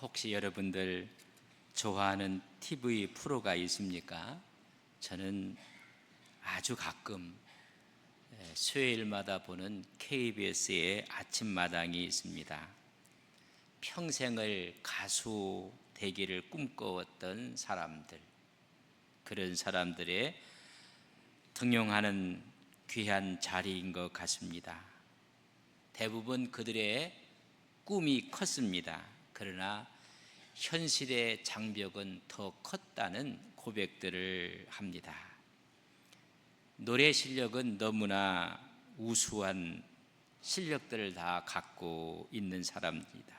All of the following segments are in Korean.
혹시 여러분들 좋아하는 TV 프로가 있습니까? 저는 아주 가끔 수요일마다 보는 KBS의 아침마당이 있습니다. 평생을 가수 되기를 꿈꿔왔던 사람들, 그런 사람들의 등용하는 귀한 자리인 것 같습니다. 대부분 그들의 꿈이 컸습니다. 그러나 현실의 장벽은 더 컸다는 고백들을 합니다. 노래 실력은 너무나 우수한 실력들을 다 갖고 있는 사람입니다.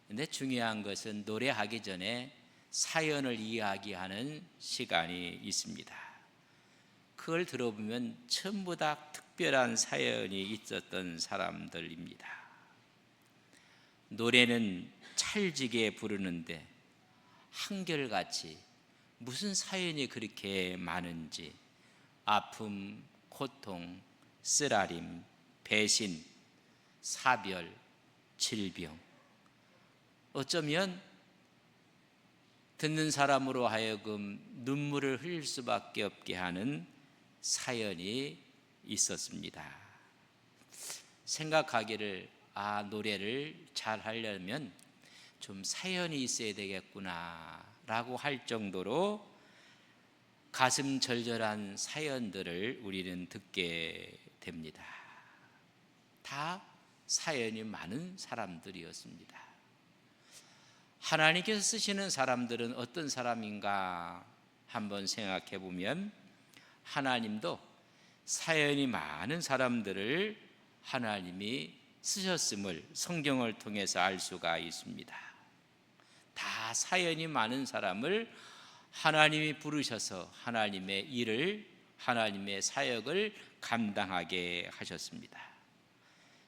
그런데 중요한 것은 노래하기 전에 사연을 이야기하는 시간이 있습니다. 그걸 들어보면 전부 다 특별한 사연이 있었던 사람들입니다. 노래는 찰지게 부르는데 한결같이 무슨 사연이 그렇게 많은지, 아픔, 고통, 쓰라림, 배신, 사별, 질병, 어쩌면 듣는 사람으로 하여금 눈물을 흘릴 수밖에 없게 하는 사연이 있었습니다. 생각하기를 노래를 잘 하려면 좀 사연이 있어야 되겠구나 라고 할 정도로 가슴 절절한 사연들을 우리는 듣게 됩니다. 다 사연이 많은 사람들이었습니다. 하나님께서 쓰시는 사람들은 어떤 사람인가 한번 생각해 보면 하나님도 사연이 많은 사람들을 하나님이 쓰셨음을 성경을 통해서 알 수가 있습니다. 다 사연이 많은 사람을 하나님이 부르셔서 하나님의 일을, 하나님의 사역을 감당하게 하셨습니다.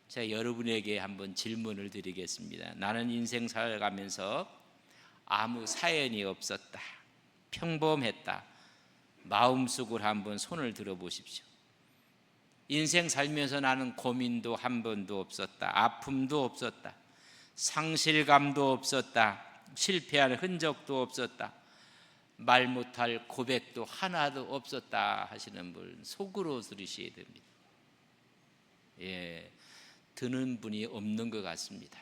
제가 여러분에게 한번 질문을 드리겠습니다. 나는 인생 살아가면서 아무 사연이 없었다, 평범했다, 마음속으로 한번 손을 들어보십시오. 인생 살면서 나는 고민도 한 번도 없었다, 아픔도 없었다, 상실감도 없었다, 실패한 흔적도 없었다, 말 못할 고백도 하나도 없었다 하시는 분 속으로 들으셔야 됩니다. 드는 분이 없는 것 같습니다.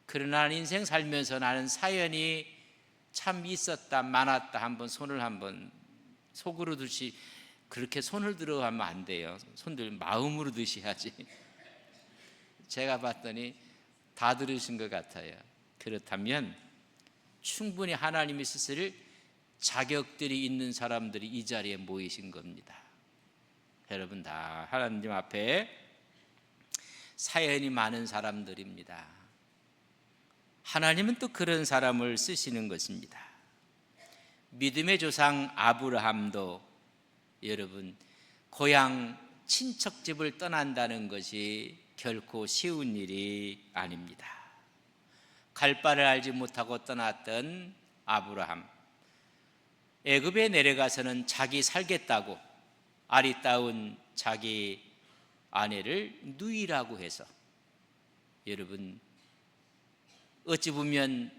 그러나 인생 살면서 나는 사연이 참 있었다, 많았다, 한번 손을 한번 속으로 드시. 그렇게 손을 들어 하면 안 돼요. 손들 마음으로 드셔야지. 제가 봤더니 다 들으신 것 같아요. 그렇다면 충분히 하나님이 쓰실 자격들이 있는 사람들이 이 자리에 모이신 겁니다. 여러분 다 하나님 앞에 사연이 많은 사람들입니다. 하나님은 또 그런 사람을 쓰시는 것입니다. 믿음의 조상 아브라함도 여러분 고향 친척집을 떠난다는 것이 결코 쉬운 일이 아닙니다. 갈 바를 알지 못하고 떠났던 아브라함, 애굽에 내려가서는 자기 살겠다고 아리따운 자기 아내를 누이라고 해서, 여러분 어찌 보면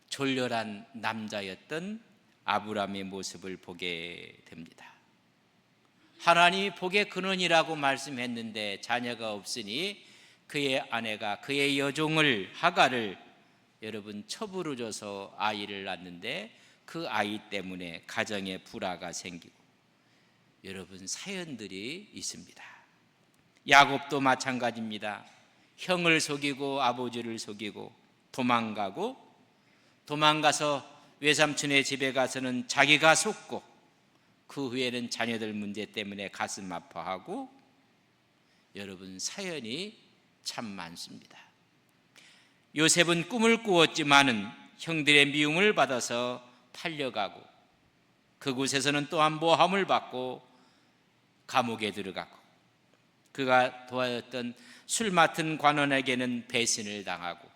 졸렬한 남자였던 아브라함의 모습을 보게 됩니다. 하나님이 복의 근원이라고 말씀했는데 자녀가 없으니 그의 아내가 그의 여종을 하가를 여러분 첩으로 줘서 아이를 낳는데 그 아이 때문에 가정에 불화가 생기고, 여러분 사연들이 있습니다. 야곱도 마찬가지입니다. 형을 속이고 아버지를 속이고 도망가서 외삼촌의 집에 가서는 자기가 속고, 그 후에는 자녀들 문제 때문에 가슴 아파하고, 여러분 사연이 참 많습니다. 요셉은 꿈을 꾸었지만은 형들의 미움을 받아서 팔려가고, 그곳에서는 또한 모함을 받고 감옥에 들어가고, 그가 도와줬던 술 맡은 관원에게는 배신을 당하고,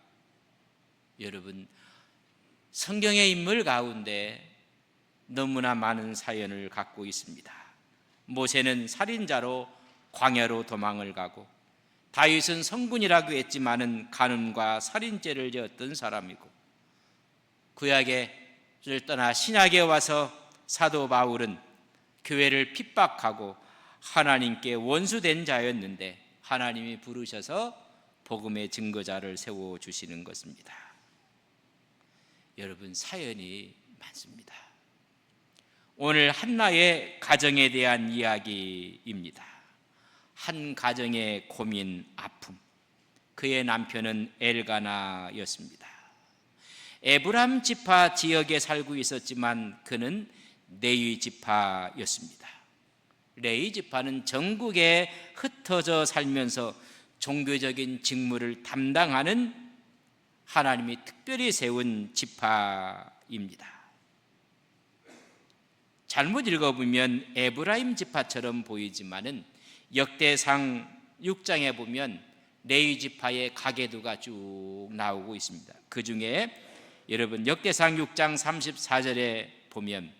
여러분 성경의 인물 가운데 너무나 많은 사연을 갖고 있습니다. 모세는 살인자로 광야로 도망을 가고, 다윗은 성군이라고 했지만은 간음과 살인죄를 지었던 사람이고, 구약을 떠나 신약에 와서 사도 바울은 교회를 핍박하고 하나님께 원수된 자였는데 하나님이 부르셔서 복음의 증거자를 세워주시는 것입니다. 여러분, 사연이 많습니다. 오늘 한나의 가정에 대한 이야기입니다. 한 가정의 고민, 아픔. 그의 남편은 엘가나였습니다. 에브람 지파 지역에 살고 있었지만 그는 레위 지파였습니다. 레위 지파는 전국에 흩어져 살면서 종교적인 직무를 담당하는 하나님이 특별히 세운 지파입니다. 잘못 읽어보면 에브라임 지파처럼 보이지만은 역대상 6장에 보면 레위 지파의 가계도가 쭉 나오고 있습니다. 그 중에 여러분 역대상 6장 34절에 보면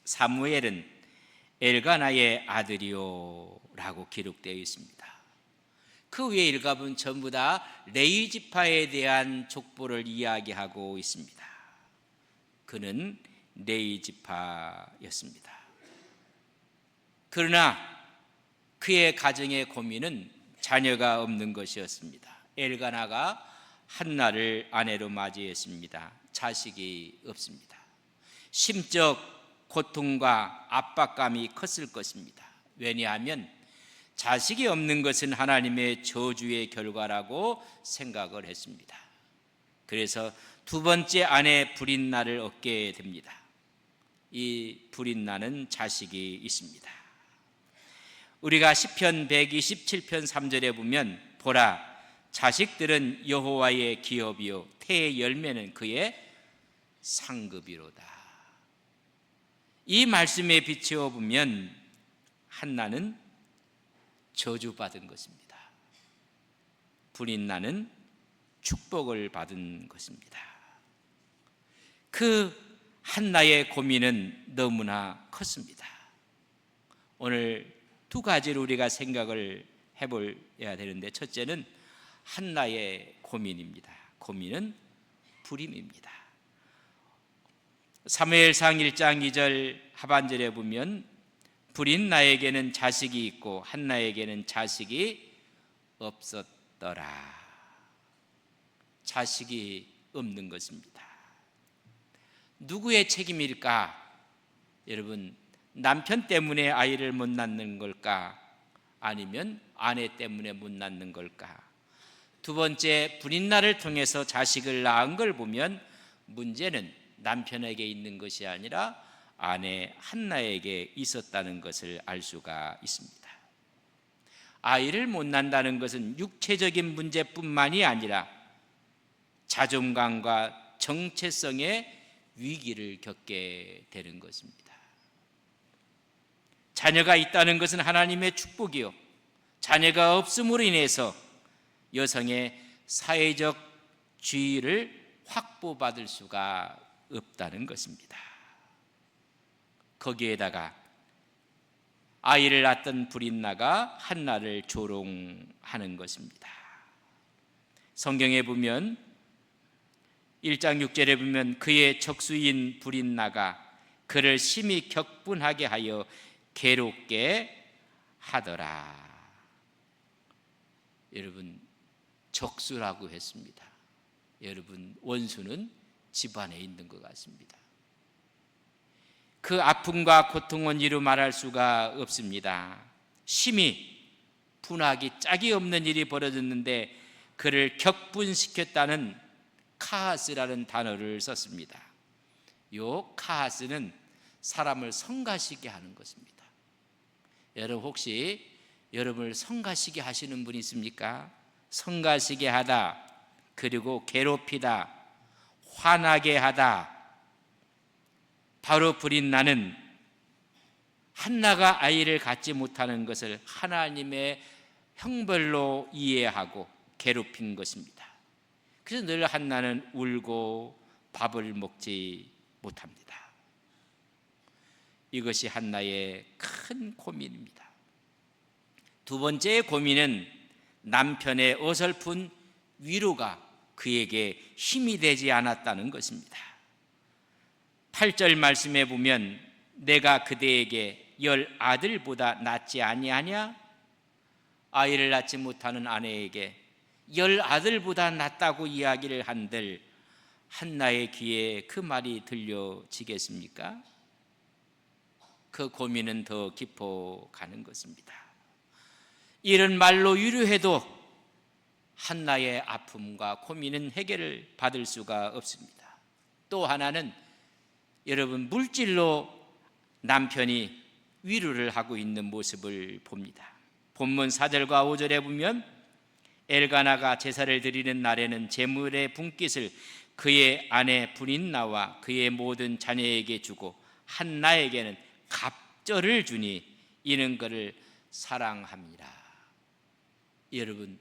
사무엘은 엘가나의 아들이요 라고 기록되어 있습니다. 그 위에 일갑은 전부 다 레위 지파에 대한 족보를 이야기하고 있습니다. 그는 레위 지파였습니다. 그러나 그의 가정의 고민은 자녀가 없는 것이었습니다. 엘가나가 한나를 아내로 맞이했습니다. 자식이 없습니다. 심적 고통과 압박감이 컸을 것입니다. 왜냐하면 자식이 없는 것은 하나님의 저주의 결과라고 생각을 했습니다. 그래서 두 번째 아내 브린나를 얻게 됩니다. 이 브린나는 자식이 있습니다. 우리가 시편 127편 3절에 보면 보라, 자식들은 여호와의 기업이요 태의 열매는 그의 상급이로다. 이 말씀에 비추어 보면 한나는 저주받은 것입니다. 브린나는 축복을 받은 것입니다. 그 한나의 고민은 너무나 컸습니다. 오늘 두 가지로 우리가 생각을 해봐야 되는데, 첫째는 한나의 고민입니다. 고민은 불임입니다. 사무엘상 1장 2절 하반절에 보면 브린나에게는 자식이 있고 한나에게는 자식이 없었더라. 자식이 없는 것입니다. 누구의 책임일까? 여러분, 남편 때문에 아이를 못 낳는 걸까? 아니면 아내 때문에 못 낳는 걸까? 두 번째, 브린나를 통해서 자식을 낳은 걸 보면 문제는 남편에게 있는 것이 아니라 아내 한나에게 있었다는 것을 알 수가 있습니다. 아이를 못 낳는다는 것은 육체적인 문제뿐만이 아니라 자존감과 정체성의 위기를 겪게 되는 것입니다. 자녀가 있다는 것은 하나님의 축복이요, 자녀가 없음으로 인해서 여성의 사회적 지위를 확보받을 수가 없다는 것입니다. 거기에다가 아이를 낳던 브린나가 한나를 조롱하는 것입니다. 성경에 보면 1장 6절에 보면 그의 적수인 브린나가 그를 심히 격분하게 하여 괴롭게 하더라. 여러분, 적수라고 했습니다. 여러분, 원수는 집안에 있는 것 같습니다. 그 아픔과 고통은 이루 말할 수가 없습니다. 심히 분하기 짝이 없는 일이 벌어졌는데 그를 격분시켰다는 카하스라는 단어를 썼습니다. 요 카하스는 사람을 성가시게 하는 것입니다. 여러분, 혹시 여러분을 성가시게 하시는 분이 있습니까? 성가시게 하다, 그리고 괴롭히다, 화나게 하다. 바로 브린나는 한나가 아이를 갖지 못하는 것을 하나님의 형벌로 이해하고 괴롭힌 것입니다. 그래서 늘 한나는 울고 밥을 먹지 못합니다. 이것이 한나의 큰 고민입니다. 두 번째 고민은 남편의 어설픈 위로가 그에게 힘이 되지 않았다는 것입니다. 8절 말씀에 보면 내가 그대에게 10아들보다 낫지 아니하냐? 아이를 낳지 못하는 아내에게 10아들보다 낫다고 이야기를 한들 한나의 귀에 그 말이 들려지겠습니까? 그 고민은 더 깊어가는 것입니다. 이런 말로 위로해도 한나의 아픔과 고민은 해결을 받을 수가 없습니다. 또 하나는 여러분, 물질로 남편이 위로를 하고 있는 모습을 봅니다. 본문 4절과 5절에 보면 엘가나가 제사를 드리는 날에는 제물의 분깃을 그의 아내 브린나와 그의 모든 자녀에게 주고 한나에게는 갑절을 주니 이는 그를 사랑합니다. 여러분,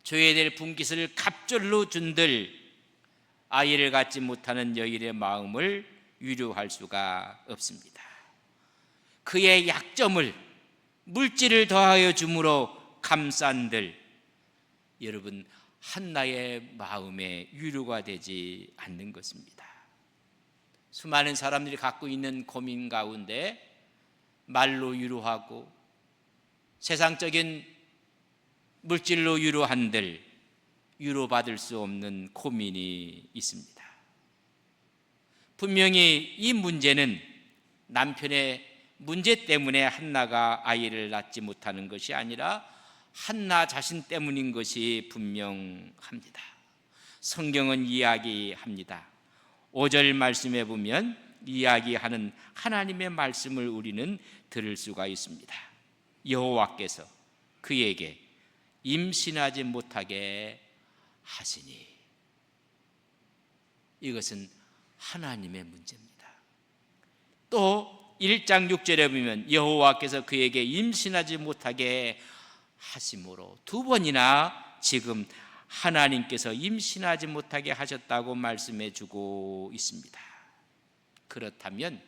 줘야 될 분깃을 갑절로 준들 아이를 갖지 못하는 여인의 마음을 위로할 수가 없습니다. 그의 약점을 물질을 더하여 줌으로 감싼들 여러분, 한나의 마음에 위로가 되지 않는 것입니다. 수많은 사람들이 갖고 있는 고민 가운데 말로 위로하고 세상적인 물질로 위로한들 위로받을 수 없는 고민이 있습니다. 분명히 이 문제는 남편의 문제 때문에 한나가 아이를 낳지 못하는 것이 아니라 한나 자신 때문인 것이 분명합니다. 성경은 이야기합니다. 5절 말씀에 보면 이야기하는 하나님의 말씀을 우리는 들을 수가 있습니다. 여호와께서 그에게 임신하지 못하게 하시니, 이것은 하나님의 문제입니다. 또 1장 6절에 보면 여호와께서 그에게 임신하지 못하게 하심으로, 두 번이나 지금 하나님께서 임신하지 못하게 하셨다고 말씀해 주고 있습니다. 그렇다면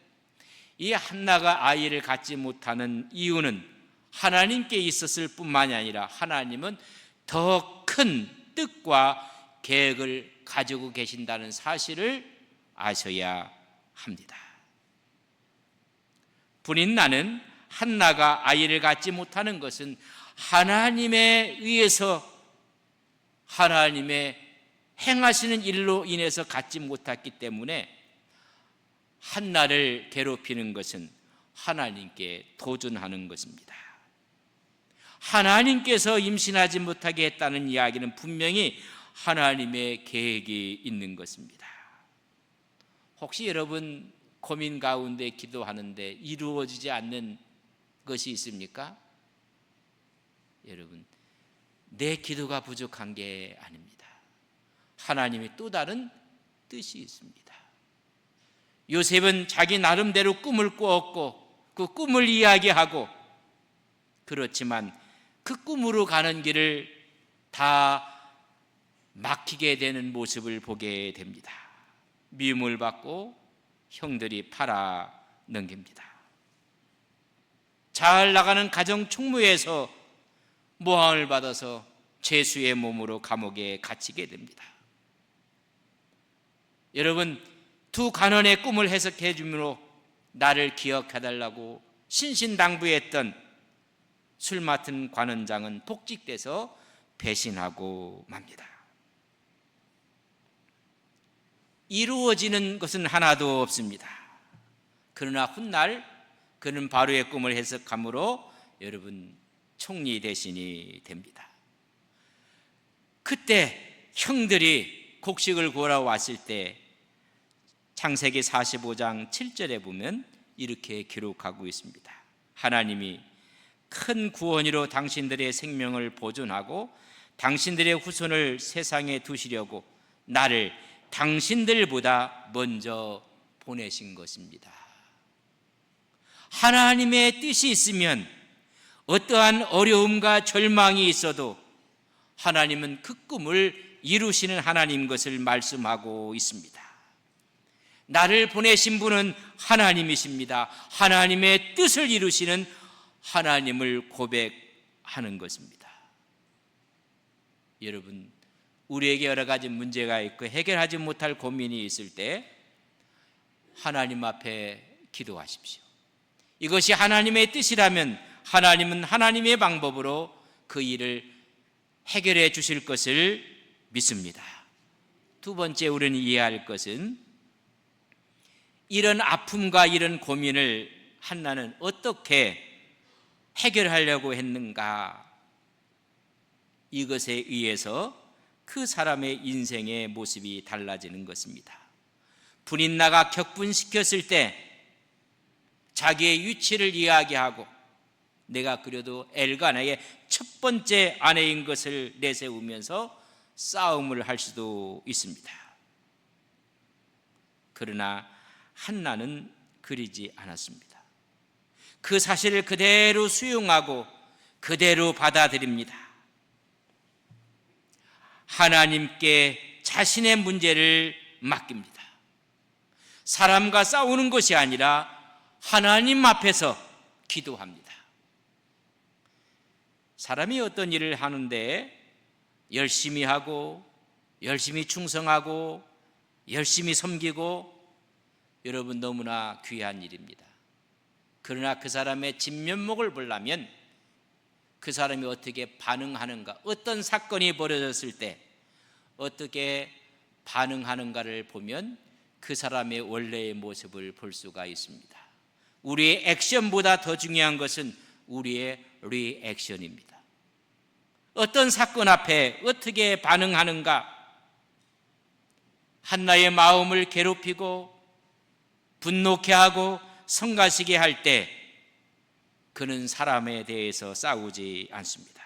이 한나가 아이를 갖지 못하는 이유는 하나님께 있었을 뿐만이 아니라 하나님은 더 큰 뜻과 계획을 가지고 계신다는 사실을 아셔야 합니다. 브린나는 한나가 아이를 갖지 못하는 것은 하나님에 의해서 하나님의 행하시는 일로 인해서 갖지 못했기 때문에 한나를 괴롭히는 것은 하나님께 도전하는 것입니다. 하나님께서 임신하지 못하게 했다는 이야기는 분명히 하나님의 계획이 있는 것입니다. 혹시 여러분 고민 가운데 기도하는데 이루어지지 않는 것이 있습니까? 여러분, 내 기도가 부족한 게 아닙니다. 하나님이 또 다른 뜻이 있습니다. 요셉은 자기 나름대로 꿈을 꾸었고 그 꿈을 이야기하고, 그렇지만 그 꿈으로 가는 길을 다 막히게 되는 모습을 보게 됩니다. 미움을 받고 형들이 팔아 넘깁니다. 잘 나가는 가정 총무에서 모함을 받아서 죄수의 몸으로 감옥에 갇히게 됩니다. 여러분, 두 간원의 꿈을 해석해 주므로 나를 기억해달라고 신신당부했던 술 맡은 관원장은 복직돼서 배신하고 맙니다. 이루어지는 것은 하나도 없습니다. 그러나 훗날 그는 바로의 꿈을 해석함으로 여러분 총리 대신이 됩니다. 그때 형들이 곡식을 구하러 왔을 때 창세기 45장 7절에 보면 이렇게 기록하고 있습니다. 하나님이 큰 구원으로 당신들의 생명을 보존하고 당신들의 후손을 세상에 두시려고 나를 당신들보다 먼저 보내신 것입니다. 하나님의 뜻이 있으면 어떠한 어려움과 절망이 있어도 하나님은 그 꿈을 이루시는 하나님 것을 말씀하고 있습니다. 나를 보내신 분은 하나님이십니다. 하나님의 뜻을 이루시는 하나님을 고백하는 것입니다. 여러분, 우리에게 여러 가지 문제가 있고 해결하지 못할 고민이 있을 때 하나님 앞에 기도하십시오. 이것이 하나님의 뜻이라면 하나님은 하나님의 방법으로 그 일을 해결해 주실 것을 믿습니다. 두 번째 우리는 이해할 것은 이런 아픔과 이런 고민을 한나는 어떻게 해결하려고 했는가, 이것에 의해서 그 사람의 인생의 모습이 달라지는 것입니다. 분인나가 격분시켰을 때 자기의 위치를 이야기하고 내가 그래도 엘가나의 첫 번째 아내인 것을 내세우면서 싸움을 할 수도 있습니다. 그러나 한나는 그리지 않았습니다. 그 사실을 그대로 수용하고 그대로 받아들입니다. 하나님께 자신의 문제를 맡깁니다. 사람과 싸우는 것이 아니라 하나님 앞에서 기도합니다. 사람이 어떤 일을 하는데 열심히 하고 열심히 충성하고 열심히 섬기고, 여러분, 너무나 귀한 일입니다. 그러나 그 사람의 진면목을 보려면 그 사람이 어떻게 반응하는가, 어떤 사건이 벌어졌을 때 어떻게 반응하는가를 보면 그 사람의 원래의 모습을 볼 수가 있습니다. 우리의 액션보다 더 중요한 것은 우리의 리액션입니다. 어떤 사건 앞에 어떻게 반응하는가. 한나의 마음을 괴롭히고 분노케 하고 성가시게 할 때 그는 사람에 대해서 싸우지 않습니다.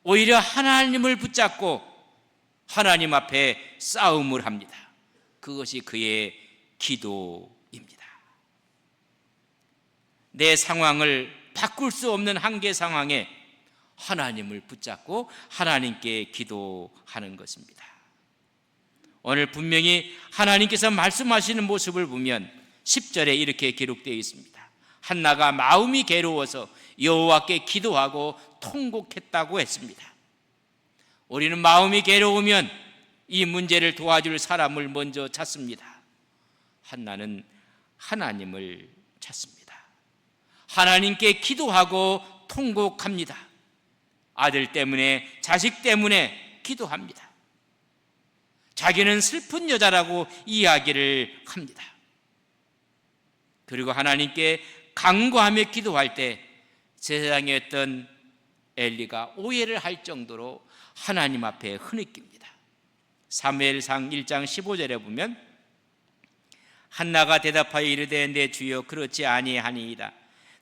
오히려 하나님을 붙잡고 하나님 앞에 싸움을 합니다. 그것이 그의 기도입니다. 내 상황을 바꿀 수 없는 한계 상황에 하나님을 붙잡고 하나님께 기도하는 것입니다. 오늘 분명히 하나님께서 말씀하시는 모습을 보면 10절에 이렇게 기록되어 있습니다. 한나가 마음이 괴로워서 여호와께 기도하고 통곡했다고 했습니다. 우리는 마음이 괴로우면 이 문제를 도와줄 사람을 먼저 찾습니다. 한나는 하나님을 찾습니다. 하나님께 기도하고 통곡합니다. 아들 때문에, 자식 때문에 기도합니다. 자기는 슬픈 여자라고 이야기를 합니다. 그리고 하나님께 간구하며 기도할 때 세상에 있던 엘리가 오해를 할 정도로 하나님 앞에 흐느낍니다. 사무엘상 1장 15절에 보면 한나가 대답하여 이르되 내 주여 그렇지 아니하니이다.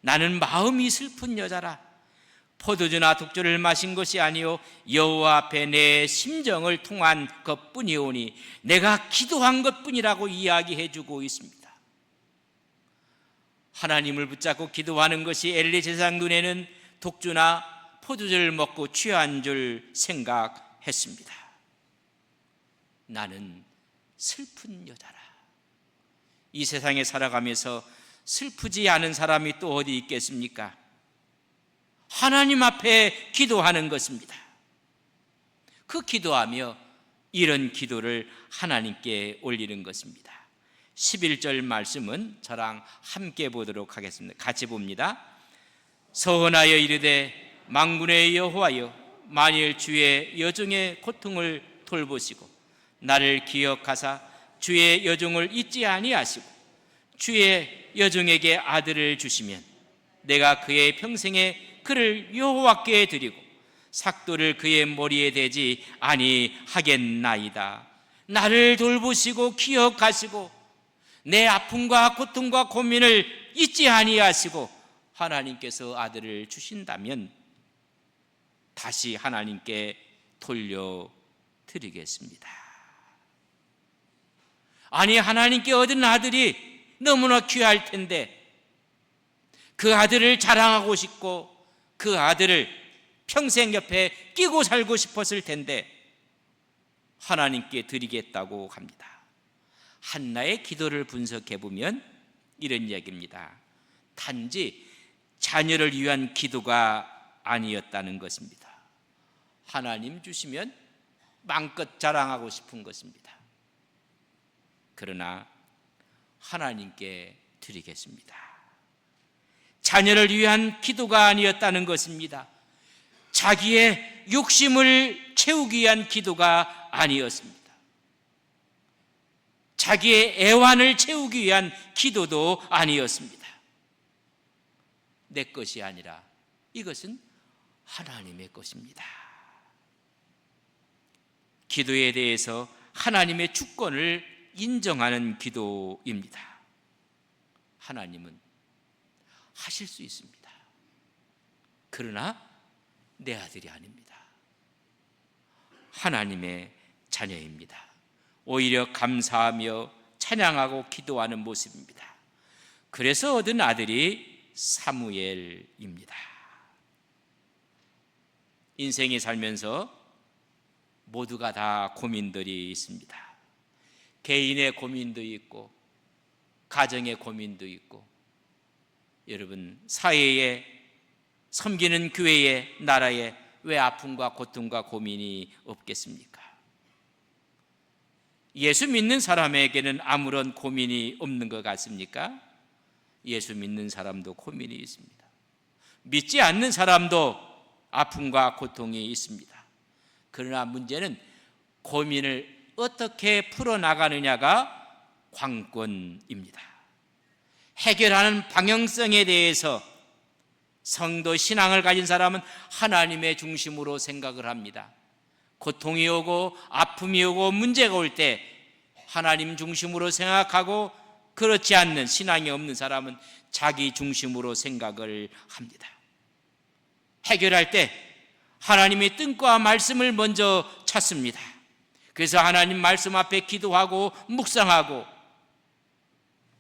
나는 마음이 슬픈 여자라. 포도주나 독주를 마신 것이 아니요 여호와 앞에 내 심정을 통한 것뿐이오니 내가 기도한 것뿐이라고 이야기해 주고 있습니다. 하나님을 붙잡고 기도하는 것이 엘리 제사장 눈에는 독주나 포도주를 먹고 취한 줄 생각했습니다. 나는 슬픈 여자라. 이 세상에 살아가면서 슬프지 않은 사람이 또 어디 있겠습니까? 하나님 앞에 기도하는 것입니다. 그 기도하며 이런 기도를 하나님께 올리는 것입니다. 11절 말씀은 저랑 함께 보도록 하겠습니다. 같이 봅니다. 서원하여 이르되 만군의 여호와여, 만일 주의 여종의 고통을 돌보시고 나를 기억하사 주의 여종을 잊지 아니하시고 주의 여종에게 아들을 주시면 내가 그의 평생에 그를 여호와께 드리고 삭도를 그의 머리에 대지 아니하겠나이다. 나를 돌보시고 기억하시고 내 아픔과 고통과 고민을 잊지 아니하시고 하나님께서 아들을 주신다면 다시 하나님께 돌려드리겠습니다. 아니, 하나님께 얻은 아들이 너무나 귀할 텐데 그 아들을 자랑하고 싶고 그 아들을 평생 옆에 끼고 살고 싶었을 텐데 하나님께 드리겠다고 합니다. 한나의 기도를 분석해 보면 이런 이야기입니다. 단지 자녀를 위한 기도가 아니었다는 것입니다. 하나님 주시면 마음껏 자랑하고 싶은 것입니다. 그러나 하나님께 드리겠습니다. 자녀를 위한 기도가 아니었다는 것입니다. 자기의 욕심을 채우기 위한 기도가 아니었습니다. 자기의 애환을 채우기 위한 기도도 아니었습니다. 내 것이 아니라 이것은 하나님의 것입니다. 기도에 대해서 하나님의 주권을 인정하는 기도입니다. 하나님은 하실 수 있습니다. 그러나 내 아들이 아닙니다. 하나님의 자녀입니다. 오히려 감사하며 찬양하고 기도하는 모습입니다. 그래서 얻은 아들이 사무엘입니다. 인생이 살면서 모두가 다 고민들이 있습니다. 개인의 고민도 있고 가정의 고민도 있고, 여러분 사회에, 섬기는 교회에, 나라에 왜 아픔과 고통과 고민이 없겠습니까? 예수 믿는 사람에게는 아무런 고민이 없는 것 같습니까? 예수 믿는 사람도 고민이 있습니다. 믿지 않는 사람도 아픔과 고통이 있습니다. 그러나 문제는 고민을 어떻게 풀어나가느냐가 관건입니다. 해결하는 방향성에 대해서 성도 신앙을 가진 사람은 하나님의 중심으로 생각을 합니다. 고통이 오고 아픔이 오고 문제가 올 때 하나님 중심으로 생각하고, 그렇지 않는, 신앙이 없는 사람은 자기 중심으로 생각을 합니다. 해결할 때 하나님의 뜻과 말씀을 먼저 찾습니다. 그래서 하나님 말씀 앞에 기도하고 묵상하고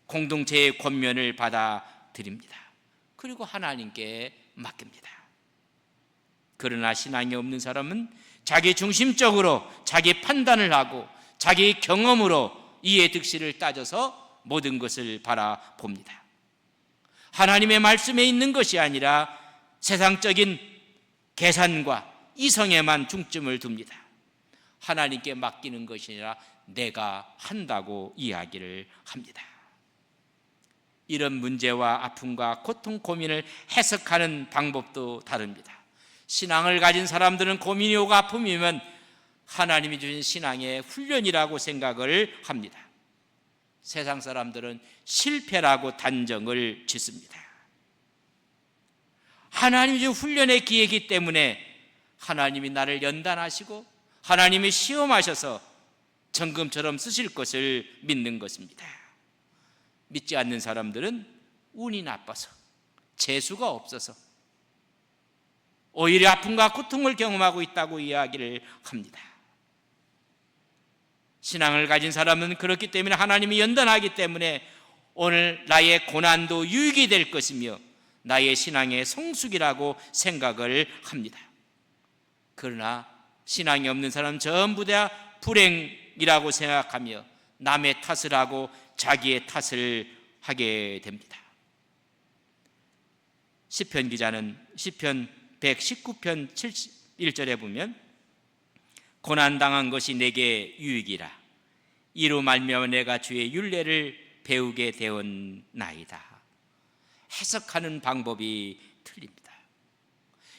공동체의 권면을 받아들입니다. 그리고 하나님께 맡깁니다. 그러나 신앙이 없는 사람은 자기 중심적으로 자기 판단을 하고 자기 경험으로 이해 득실을 따져서 모든 것을 바라봅니다. 하나님의 말씀에 있는 것이 아니라 세상적인 계산과 이성에만 중점을 둡니다. 하나님께 맡기는 것이 아니라 내가 한다고 이야기를 합니다. 이런 문제와 아픔과 고통, 고민을 해석하는 방법도 다릅니다. 신앙을 가진 사람들은 고민이 오고 아픔이면 하나님이 주신 신앙의 훈련이라고 생각을 합니다. 세상 사람들은 실패라고 단정을 짓습니다. 하나님이 주신 훈련의 기회이기 때문에 하나님이 나를 연단하시고 하나님이 시험하셔서 정금처럼 쓰실 것을 믿는 것입니다. 믿지 않는 사람들은 운이 나빠서, 재수가 없어서 오히려 아픔과 고통을 경험하고 있다고 이야기를 합니다. 신앙을 가진 사람은 그렇기 때문에 하나님이 연단하기 때문에 오늘 나의 고난도 유익이 될 것이며 나의 신앙의 성숙이라고 생각을 합니다. 그러나 신앙이 없는 사람은 전부 다 불행이라고 생각하며 남의 탓을 하고 자기의 탓을 하게 됩니다. 시편 기자는 시편 119편 1절에 보면 고난당한 것이 내게 유익이라 이로 말미암아 내가 주의 율례를 배우게 되었나이다. 해석하는 방법이 틀립니다.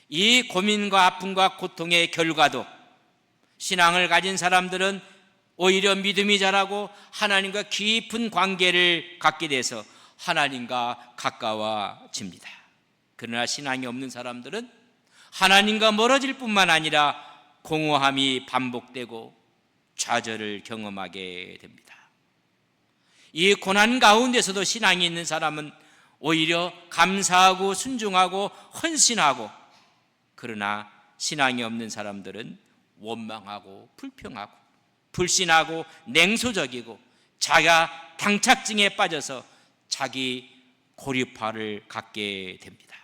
이 고민과 아픔과 고통의 결과도 신앙을 가진 사람들은 오히려 믿음이 자라고 하나님과 깊은 관계를 갖게 돼서 하나님과 가까워집니다. 그러나 신앙이 없는 사람들은 하나님과 멀어질 뿐만 아니라 공허함이 반복되고 좌절을 경험하게 됩니다. 이 고난 가운데서도 신앙이 있는 사람은 오히려 감사하고 순종하고 헌신하고, 그러나 신앙이 없는 사람들은 원망하고 불평하고 불신하고 냉소적이고 자가 당착증에 빠져서 자기 고립화를 갖게 됩니다.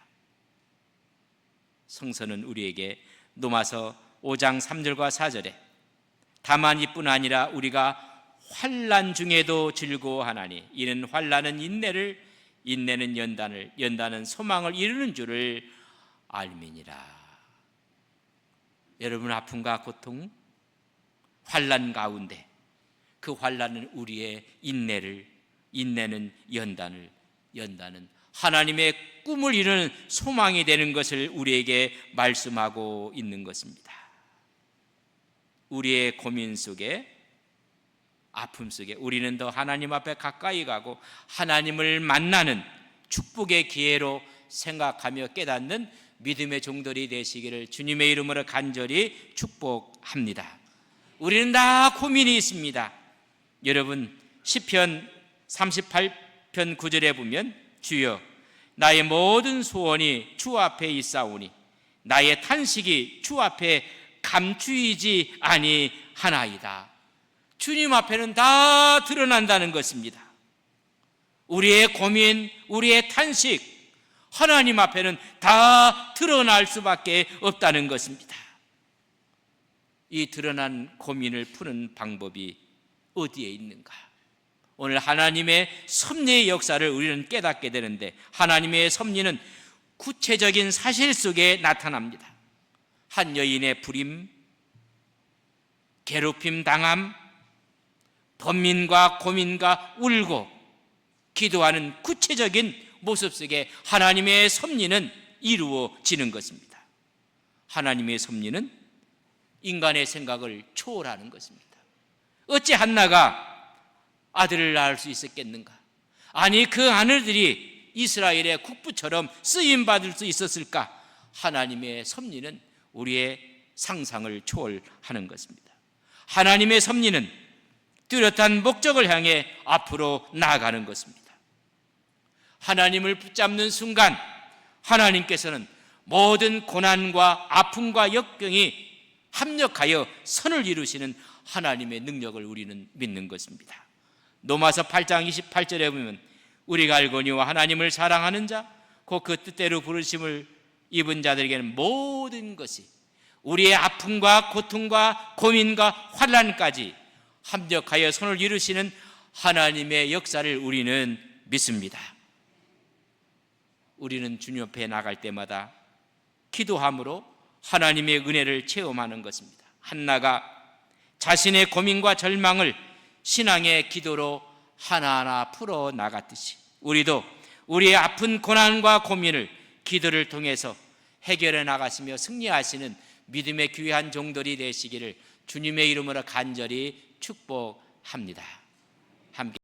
성서는 우리에게 로마서 5장 3절과 4절에 다만 이뿐 아니라 우리가 환난 중에도 즐거워하나니 이는 환난은 인내를, 인내는 연단을, 연단은 소망을 이루는 줄을 알미니라. 여러분 아픔과 고통, 환난 가운데 그 환난은 우리의 인내는 연단은 하나님의 꿈을 이루는 소망이 되는 것을 우리에게 말씀하고 있는 것입니다. 우리의 고민 속에, 아픔 속에 우리는 더 하나님 앞에 가까이 가고 하나님을 만나는 축복의 기회로 생각하며 깨닫는 믿음의 종들이 되시기를 주님의 이름으로 간절히 축복합니다. 우리는 다 고민이 있습니다. 여러분 시편 38편 9절에 보면 주여 나의 모든 소원이 주 앞에 있사오니 나의 탄식이 주 앞에 감추이지 아니하나이다. 주님 앞에는 다 드러난다는 것입니다. 우리의 고민, 우리의 탄식, 하나님 앞에는 다 드러날 수밖에 없다는 것입니다. 이 드러난 고민을 푸는 방법이 어디에 있는가? 오늘 하나님의 섭리의 역사를 우리는 깨닫게 되는데 하나님의 섭리는 구체적인 사실 속에 나타납니다. 한 여인의 불임, 괴롭힘 당함, 번민과 고민과 울고 기도하는 구체적인 모습 속에 하나님의 섭리는 이루어지는 것입니다. 하나님의 섭리는 인간의 생각을 초월하는 것입니다. 어찌 한나가 아들을 낳을 수 있었겠는가? 아니 그 아들들이 이스라엘의 국부처럼 쓰임받을 수 있었을까? 하나님의 섭리는 우리의 상상을 초월하는 것입니다. 하나님의 섭리는 뚜렷한 목적을 향해 앞으로 나아가는 것입니다. 하나님을 붙잡는 순간 하나님께서는 모든 고난과 아픔과 역경이 합력하여 선을 이루시는 하나님의 능력을 우리는 믿는 것입니다. 로마서 8장 28절에 보면 우리가 알거니와 하나님을 사랑하는 자 곧 그 뜻대로 부르심을 입은 자들에게는 모든 것이 우리의 아픔과 고통과 고민과 환난까지 합력하여 선을 이루시는 하나님의 역사를 우리는 믿습니다. 우리는 주님 앞에 나갈 때마다 기도함으로 하나님의 은혜를 체험하는 것입니다. 한나가 자신의 고민과 절망을 신앙의 기도로 하나하나 풀어 나갔듯이 우리도 우리의 아픈 고난과 고민을 기도를 통해서 해결해 나가시며 승리하시는 믿음의 귀한 종들이 되시기를 주님의 이름으로 간절히 축복합니다. 함께